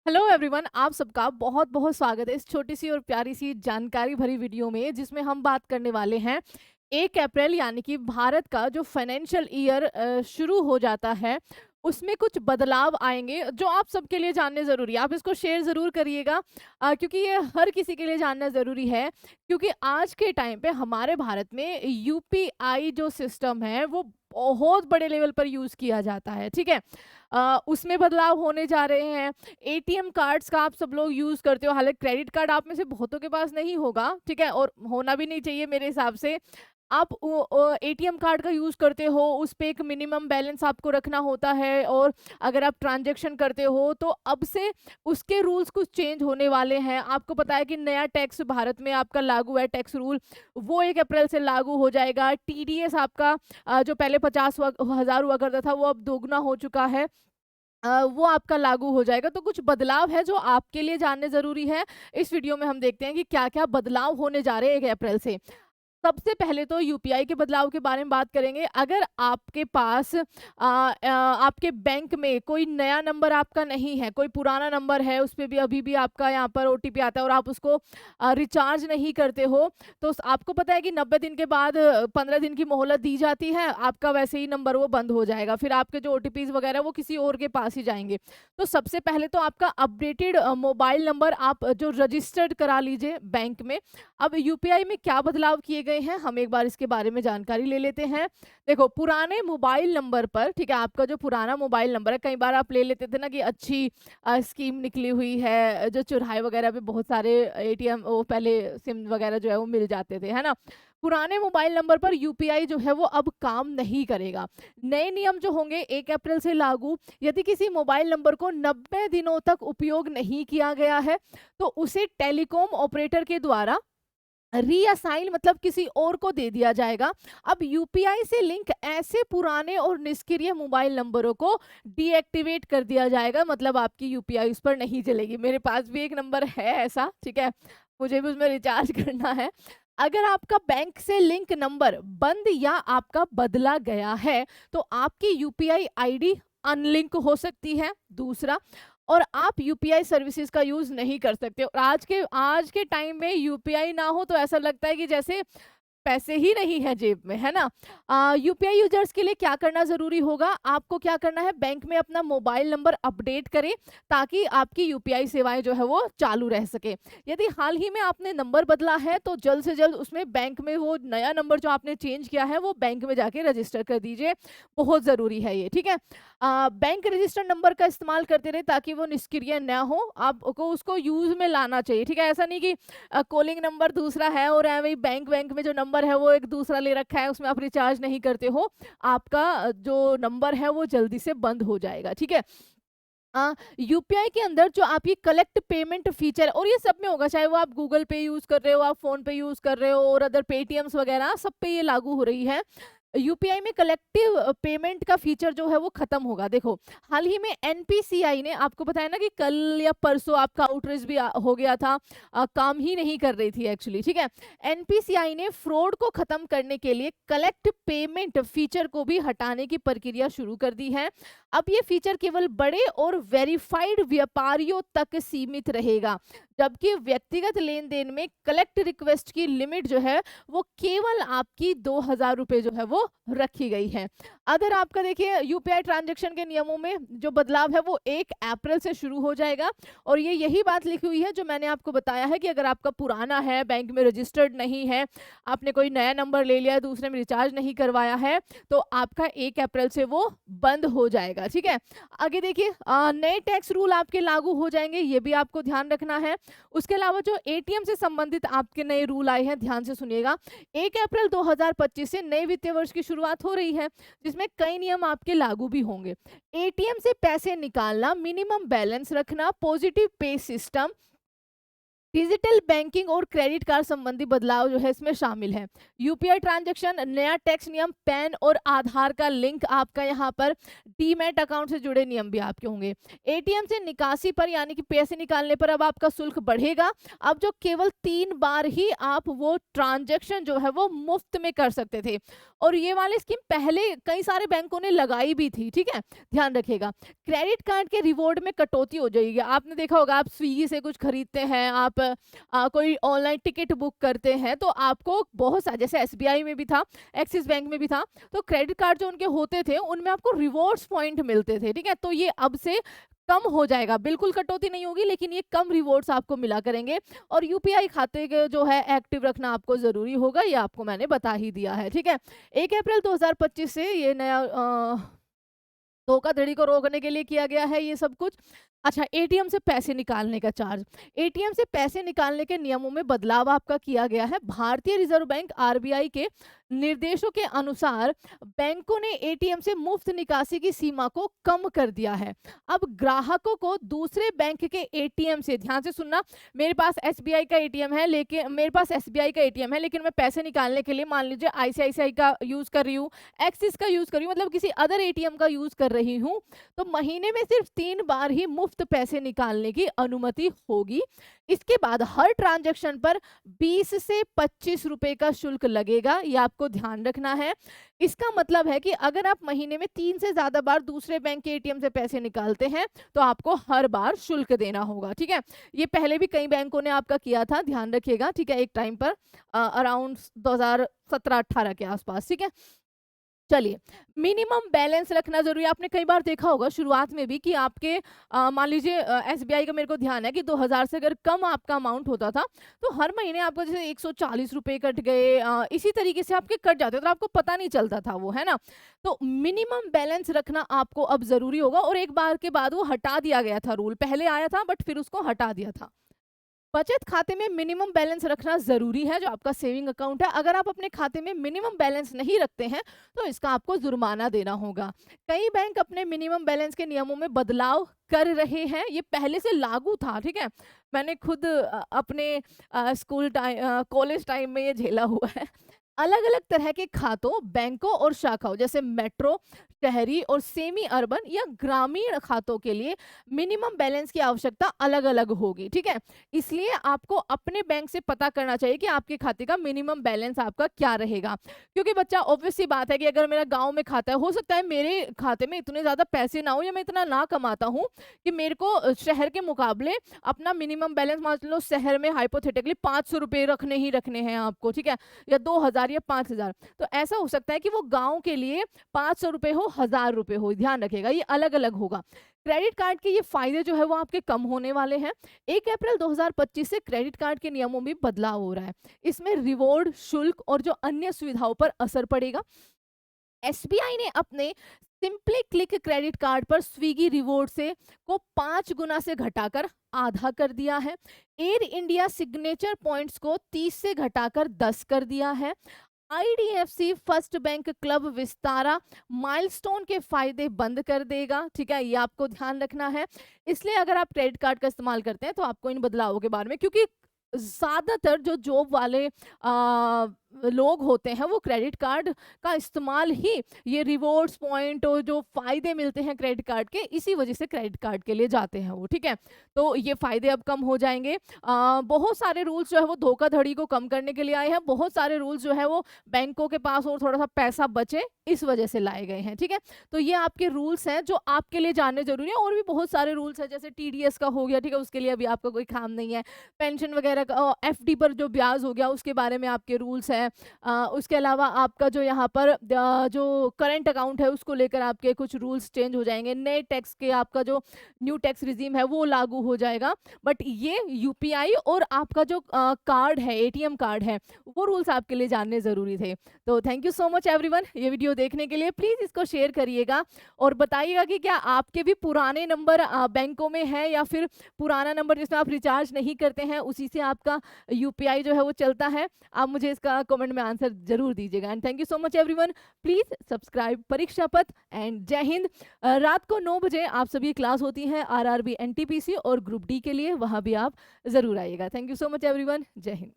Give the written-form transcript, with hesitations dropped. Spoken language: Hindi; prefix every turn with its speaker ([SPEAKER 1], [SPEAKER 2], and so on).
[SPEAKER 1] हेलो एवरीवन, आप सबका बहुत बहुत स्वागत है इस छोटी सी और प्यारी सी जानकारी भरी वीडियो में, जिसमें हम बात करने वाले हैं 1 अप्रैल यानी कि भारत का जो फाइनेंशियल ईयर शुरू हो जाता है, उसमें कुछ बदलाव आएंगे जो आप सबके लिए जानने ज़रूरी है। आप इसको शेयर ज़रूर करिएगा, क्योंकि ये हर किसी के लिए जानना ज़रूरी है। क्योंकि आज के टाइम पे हमारे भारत में यूपीआई जो सिस्टम है वो बहुत बड़े लेवल पर यूज़ किया जाता है, ठीक है। उसमें बदलाव होने जा रहे हैं। एटीएम कार्ड्स का आप सब लोग यूज़ करते हो, हालाँकि क्रेडिट कार्ड आप में से बहुतों के पास नहीं होगा, ठीक है? और होना भी नहीं चाहिए मेरे हिसाब से। आप एटीएम कार्ड का यूज़ करते हो, उस पे एक मिनिमम बैलेंस आपको रखना होता है, और अगर आप ट्रांज़ैक्शन करते हो, तो अब से उसके रूल्स कुछ चेंज होने वाले हैं। आपको पता है कि नया टैक्स भारत में आपका लागू है, टैक्स रूल, वो 1 अप्रैल से लागू हो जाएगा। टीडीएस आपका जो पहले 50,000 हुआ करता था, वो अब दोगुना हो चुका है। वो आपका लागू हो जाएगा। तो कुछ बदलाव है जो आपके लिए जानने ज़रूरी है। इस वीडियो में हम देखते हैं कि क्या-क्या बदलाव होने जा रहे हैं 1 अप्रैल से। सबसे पहले तो यूपीआई के बदलाव के बारे में बात करेंगे। अगर आपके पास आपके बैंक में कोई नया नंबर आपका नहीं है, कोई पुराना नंबर है, उस पे भी अभी भी आपका यहाँ पर ओटीपी आता है और आप उसको रिचार्ज नहीं करते हो, तो आपको पता है कि 90 दिन के बाद 15 दिन की मोहलत दी जाती है, आपका वैसे ही नंबर वो बंद हो जाएगा। फिर आपके जो ओटीपीज़ वगैरह वो किसी और के पास ही जाएँगे। तो सबसे पहले तो आपका अपडेटेड मोबाइल नंबर आप जो रजिस्टर्ड करा लीजिए बैंक में। अब यूपीआई में क्या बदलाव किए गए हैं, हम एक बार इसके बारे में जानकारी ले लेते हैं। देखो, पुराने मोबाइल नंबर पर, ठीक है, आपका जो पुराना मोबाइल नंबर है, कई बार आप ले लेते थे ना कि अच्छी स्कीम निकली हुई है, जो चौराहे वगैरह पे बहुत सारे एटीएम, वो पहले सिम वगैरह जो है वो मिल जाते थे, है ना? पुराने मोबाइल नंबर पर यूपीआई जो है वो अब काम नहीं करेगा। नए नियम जो होंगे 1 अप्रैल से लागू। यदि किसी मोबाइल नंबर को 90 दिनों तक उपयोग नहीं किया गया है, तो उसे टेलीकॉम ऑपरेटर के द्वारा रीअसाइन, मतलब किसी और को दे दिया जाएगा। अब यूपीआई से लिंक ऐसे पुराने और निष्क्रिय मोबाइल नंबरों को डीएक्टिवेट कर दिया जाएगा, मतलब आपकी यूपीआई उस पर नहीं चलेगी। मेरे पास भी एक नंबर है ऐसा, ठीक है, मुझे भी उसमें रिचार्ज करना है। अगर आपका बैंक से लिंक नंबर बंद या आपका बदला गया है, तो आपकी यूपीआई आईडी अनलिंक हो सकती है। दूसरा, और आप यूपीआई सर्विसेज का यूज़ नहीं कर सकते। और आज के टाइम में यूपीआई ना हो तो ऐसा लगता है कि जैसे पैसे ही नहीं है जेब में, है ना? यूपीआई यूजर्स के लिए क्या करना ज़रूरी होगा? आपको क्या करना है, बैंक में अपना मोबाइल नंबर अपडेट करें, ताकि आपकी यूपीआई सेवाएँ जो है वो चालू रह सके। यदि हाल ही में आपने नंबर बदला है, तो जल्द से जल्द उसमें बैंक में वो नया नंबर जो आपने चेंज किया है, वो बैंक में जाके रजिस्टर कर दीजिए। बहुत ज़रूरी है ये, ठीक है? बैंक रजिस्टर्ड नंबर का इस्तेमाल करते रहें, ताकि वो निष्क्रिय ना हो। आपको उसको यूज़ में लाना चाहिए, ठीक है? ऐसा नहीं कि कॉलिंग नंबर दूसरा है और ऐਵੇਂ ही बैंक बैंक में जो नंबर है वो एक दूसरा ले रखा है, उसमें आप रिचार्ज नहीं करते हो, आपका जो नंबर है वो जल्दी से बंद हो जाएगा, ठीक है। यूपीआई के अंदर जो आपकी कलेक्ट पेमेंट फीचर, और ये सब में होगा, चाहे वो आप गूगल पे यूज कर रहे हो, आप फोन पे यूज कर रहे हो, और अदर पेटीएम्स वगैरह सब पे ये लागू हो रही है। यूपीआई में कलेक्टिव पेमेंट का फीचर जो है वो खत्म होगा। देखो, हाल ही में एनपीसीआई ने आपको बताया ना कि कल या परसों आपका आउटरीच भी हो गया था, काम ही नहीं कर रही थी एक्चुअली, ठीक है। एनपीसीआई ने फ्रॉड को खत्म करने के लिए कलेक्ट पेमेंट फीचर को भी हटाने की प्रक्रिया शुरू कर दी है। अब ये फीचर केवल बड़े और वेरीफाइड व्यापारियों तक सीमित रहेगा, जबकि व्यक्तिगत लेन देन में कलेक्ट रिक्वेस्ट की लिमिट जो है वो केवल आपकी 2,000 रुपए जो है वो रखी गई है। अगर आपका देखिए यूपीआई ट्रांजैक्शन के नियमों में जो बदलाव है वो 1 अप्रैल से शुरू हो जाएगा, और ये यही बात लिखी हुई है जो मैंने आपको बताया है कि अगर आपका पुराना है, बैंक में रजिस्टर्ड नहीं है, आपने कोई नया नंबर ले लिया है, दूसरे में रिचार्ज नहीं करवाया है, तो आपका 1 अप्रैल से वो बंद हो जाएगा, ठीक है। आगे देखिए, नए टैक्स रूल आपके लागू हो जाएंगे, ये भी आपको ध्यान रखना है। उसके अलावा जो एटीएम से संबंधित आपके नए रूल आए हैं, ध्यान से सुनिएगा। 1 अप्रैल 2025 से नए वित्तीय वर्ष की शुरुआत हो रही है, जिसमें कई नियम आपके लागू भी होंगे। एटीएम से पैसे निकालना, मिनिमम बैलेंस रखना, positive pay system, digital banking और क्रेडिट कार्ड संबंधी बदलाव जो है इसमें शामिल है। यूपीआई ट्रांजैक्शन, नया टैक्स नियम, पैन और आधार का लिंक आपका यहाँ पर, डीमैट अकाउंट से जुड़े नियम भी आपके होंगे। एटीएम से निकासी पर यानी कि पैसे निकालने पर अब आपका शुल्क बढ़ेगा। अब जो केवल 3 बार ही आप वो ट्रांजैक्शन जो है वो मुफ्त में कर सकते थे, और ये वाली स्कीम पहले कई सारे बैंकों ने लगाई भी थी, ठीक है, ध्यान रखिएगा। क्रेडिट कार्ड के रिवॉर्ड में कटौती हो जाएगी। आपने देखा होगा, आप स्विगी से कुछ खरीदते हैं, आप कोई ऑनलाइन टिकट बुक करते हैं, तो आपको बहुत सारे, जैसे एसबीआई में भी था, एक्सिस बैंक में भी था, तो क्रेडिट कार्ड जो उनके होते थे उनमें आपको रिवॉर्ड्स पॉइंट मिलते थे, ठीक है। तो ये अब से कम हो जाएगा, बिल्कुल कटौती नहीं होगी, लेकिन ये कम रिवॉर्ड्स आपको मिला करेंगे। और यूपीआई खाते के जो है एक्टिव रखना आपको जरूरी होगा, ये आपको मैंने बता ही दिया है, ठीक है। 1 अप्रैल 2025 से ये नया धोखाधड़ी को रोकने के लिए किया गया है ये सब कुछ। अच्छा, एटीएम से पैसे निकालने का चार्ज। एटीएम से पैसे निकालने के नियमों में बदलाव आपका किया गया है। भारतीय रिजर्व बैंक आरबीआई के निर्देशों के अनुसार बैंकों ने एटीएम से मुफ्त निकासी की सीमा को कम कर दिया है। अब ग्राहकों को दूसरे बैंक के एटीएम से, ध्यान से सुनना, मेरे पास एसबीआई का एटीएम है, लेकिन मेरे पास एसबीआई का एटीएम है, लेकिन मैं पैसे निकालने के लिए मान लीजिए आईसीआईसीआई का यूज कर रही हूँ, एक्सिस का यूज कर रही हूँ, मतलब किसी अदर एटीएम का यूज कर रही हूँ, तो महीने में सिर्फ 3 बार ही मुफ्त पैसे निकालने की अनुमति होगी। इसके बाद हर ट्रांजैक्शन पर 20 से 25 रुपए का शुल्क लगेगा, ये आपको ध्यान रखना है। इसका मतलब है कि अगर आप महीने में 3 से ज्यादा बार दूसरे बैंक के एटीएम से पैसे निकालते हैं तो आपको हर बार शुल्क देना होगा, ठीक है। ये पहले भी कई बैंकों ने आपका किया था, ध्यान रखिएगा, ठीक है, एक टाइम पर अराउंड 2017-18 के आसपास, ठीक है। चलिए, मिनिमम बैलेंस रखना जरूरी है। आपने कई बार देखा होगा शुरुआत में भी कि आपके मान लीजिए एसबीआई का मेरे को ध्यान है कि 2000 से अगर कम आपका अमाउंट होता था तो हर महीने आपको जैसे 140 रुपए कट गए, इसी तरीके से आपके कट जाते थे, तो आपको पता नहीं चलता था वो, है ना। तो मिनिमम बैलेंस रखना आपको अब जरूरी होगा, और एक बार के बाद वो हटा दिया गया था रूल, पहले आया था बट फिर उसको हटा दिया था। बचत खाते में मिनिमम बैलेंस रखना जरूरी है, जो आपका सेविंग अकाउंट है। अगर आप अपने खाते में मिनिमम बैलेंस नहीं रखते हैं तो इसका आपको जुर्माना देना होगा। कई बैंक अपने मिनिमम बैलेंस के नियमों में बदलाव कर रहे हैं, ये पहले से लागू था, ठीक है। मैंने खुद अपने स्कूल टाइम, कॉलेज टाइम में ये झेला हुआ है। अलग अलग तरह के खातों, बैंकों और शाखाओं, जैसे मेट्रो, शहरी और सेमी अर्बन या ग्रामीण खातों के लिए मिनिमम बैलेंस की आवश्यकता अलग अलग होगी, ठीक है। इसलिए आपको अपने बैंक से पता करना चाहिए कि आपके खाते का मिनिमम बैलेंस आपका क्या रहेगा। क्योंकि बच्चा, ऑब्वियस सी बात है कि अगर मेरा गांव में खाता है, हो सकता है मेरे खाते में इतने ज्यादा पैसे ना हो या मैं इतना ना कमाता हूँ कि मेरे को शहर के मुकाबले अपना मिनिमम बैलेंस, मान लो शहर में हाइपोथेटिकली 500 रुपए रखने ही रखने हैं आपको, ठीक है, या 2000 या 5000, तो ऐसा हो सकता है कि वो गांव के लिए 500 रुपए हो, 1000 रुपए हो, ध्यान रखिएगा, ये अलग अलग होगा। क्रेडिट कार्ड के ये फायदे जो है वो आपके कम होने वाले हैं। 1 अप्रैल 2025 से क्रेडिट कार्ड के नियमों में बदलाव हो रहा है। इसमें रिवॉर्ड, शुल्क और जो अन्य सुविधाओं पर असर पड़ेगा। एसबीआई ने अपने सिंपली क्लिक क्रेडिट कार्ड पर स्विगी रिवॉर्ड से को 5 गुना से घटाकर आधा कर दिया है। एयर इंडिया सिग्नेचर पॉइंट्स को 30 से घटाकर 10 कर दिया है। IDFC first bank club Vistara milestone के फायदे बंद कर देगा, ठीक है, ये आपको ध्यान रखना है। इसलिए अगर आप क्रेडिट कार्ड का इस्तेमाल करते हैं तो आपको इन बदलावों के बारे में, क्योंकि ज्यादातर जो जॉब वाले लोग होते हैं वो क्रेडिट कार्ड का इस्तेमाल ही, ये रिवॉर्ड्स पॉइंट और जो फायदे मिलते हैं क्रेडिट कार्ड के, इसी वजह से क्रेडिट कार्ड के लिए जाते हैं वो, ठीक है। तो ये फायदे अब कम हो जाएंगे। बहुत सारे रूल्स जो है वो धोखाधड़ी को कम करने के लिए आए हैं। बहुत सारे रूल्स जो है वो बैंकों के पास और थोड़ा सा पैसा बचे इस वजह से लाए गए हैं, ठीक है। तो ये आपके रूल्स हैं जो आपके लिए जानने जरूरी है। और भी बहुत सारे रूल्स हैं, जैसे टीडीएस का हो गया, ठीक है, उसके लिए अभी आपका कोई काम नहीं है। पेंशन वगैरह का, एफडी पर जो ब्याज हो गया उसके बारे में आपके रूल्स हैं। उसके अलावा आपका जो यहाँ पर जो करंट अकाउंट है उसको लेकर आपके कुछ रूल्स चेंज हो जाएंगे। नए टैक्स के आपका जो न्यू टैक्स रिजीम है वो लागू हो जाएगा। बट ये यूपीआई और आपका जो कार्ड है, एटीएम कार्ड है, वो रूल्स आपके लिए जानने जरूरी थे। तो thank you so much everyone ये वीडियो देखने के लिए। प्लीज इसको शेयर करिएगा और बताइएगा कि क्या आपके भी पुराने नंबर बैंकों में है या फिर पुराना नंबर जिसमें आप रिचार्ज नहीं करते हैं उसी से आपका यूपीआई जो है वो चलता है। आप मुझे इसका कमेंट में आंसर जरूर दीजिएगा। And thank you so much everyone. Please subscribe परीक्षा पथ एंड जय हिंद। रात को 9 बजे आप सभी क्लास होती है आरआरबी एनटीपीसी और ग्रुप डी के लिए, वहां भी आप जरूर आइएगा। Thank you so much everyone. जय हिंद।